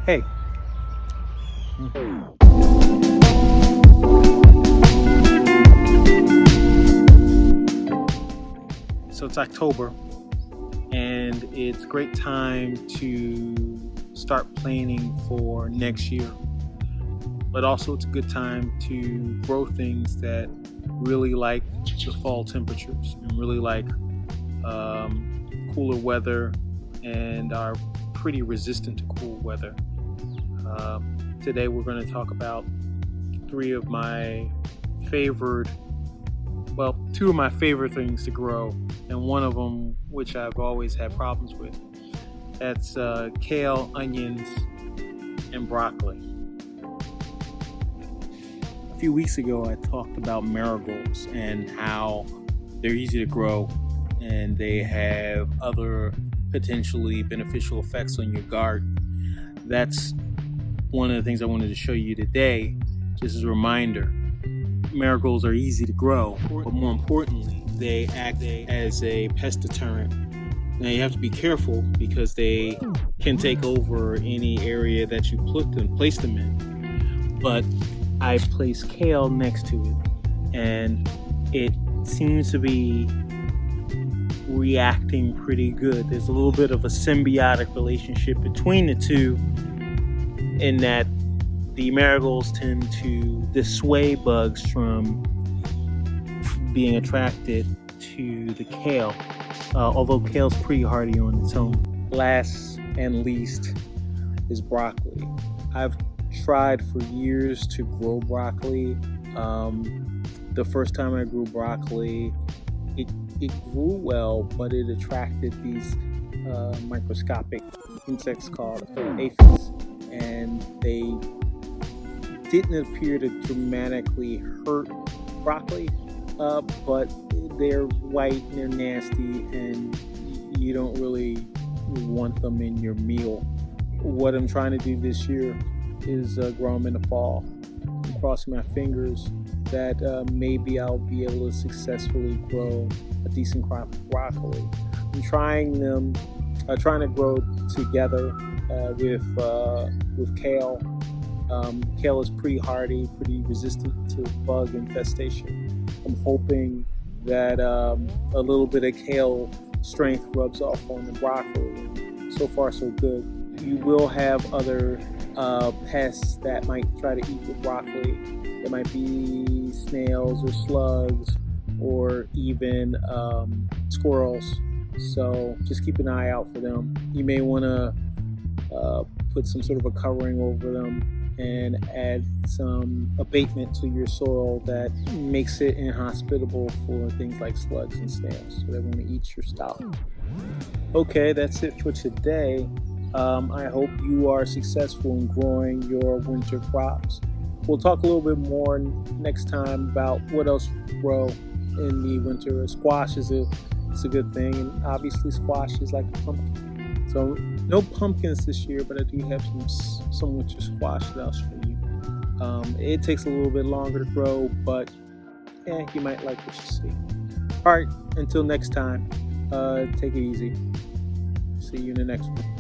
Hey, so it's October, and it's a great time to start planning for next year. But also, it's a good time to grow things that really like the fall temperatures and really like cooler weather and are pretty resistant to cool weather. Today, we're going to talk about three of my favorite two of my favorite things to grow, and one of them, which I've always had problems with, that's kale, onions, and broccoli. A few weeks ago, I talked about marigolds and how they're easy to grow and they have other potentially beneficial effects on your garden. That's one of the things I wanted to show you today, just as a reminder. Marigolds are easy to grow, but more importantly, they act as a pest deterrent. Now you have to be careful because they can take over any area that you place them in. But I placed kale next to it, and it seems to be reacting pretty good. There's a little bit of a symbiotic relationship between the two, in that the marigolds tend to dissuade bugs from being attracted to the kale, although kale's pretty hardy on its own. Last and least is broccoli. I've tried for years to grow broccoli. The first time I grew broccoli, it grew well, but it attracted these microscopic insects called aphids, and they didn't appear to dramatically hurt broccoli, but they're white and they're nasty, and you don't really want them in your meal. What I'm trying to do this year is grow them in the fall. I'm crossing my fingers that maybe I'll be able to successfully grow a decent crop of broccoli. I'm trying to grow together with kale. Kale is pretty hardy, pretty resistant to bug infestation. I'm hoping that a little bit of kale strength rubs off on the broccoli. And so far, so good. You will have other pests that might try to eat the broccoli. There might be snails or slugs or even squirrels. So just keep an eye out for them. You may want to put some sort of a covering over them and add some abatement to your soil that makes it inhospitable for things like slugs and snails, so they want to eat your stuff. Okay, that's it for today. I hope you are successful in growing your winter crops. We'll talk a little bit more next time about what else you grow in the winter. Squash is a good thing, and obviously squash is like a pumpkin. So no pumpkins this year, but I do have some winter squash that I'll show you. It takes a little bit longer to grow, but you might like what you see. All right, until next time, take it easy. See you in the next one.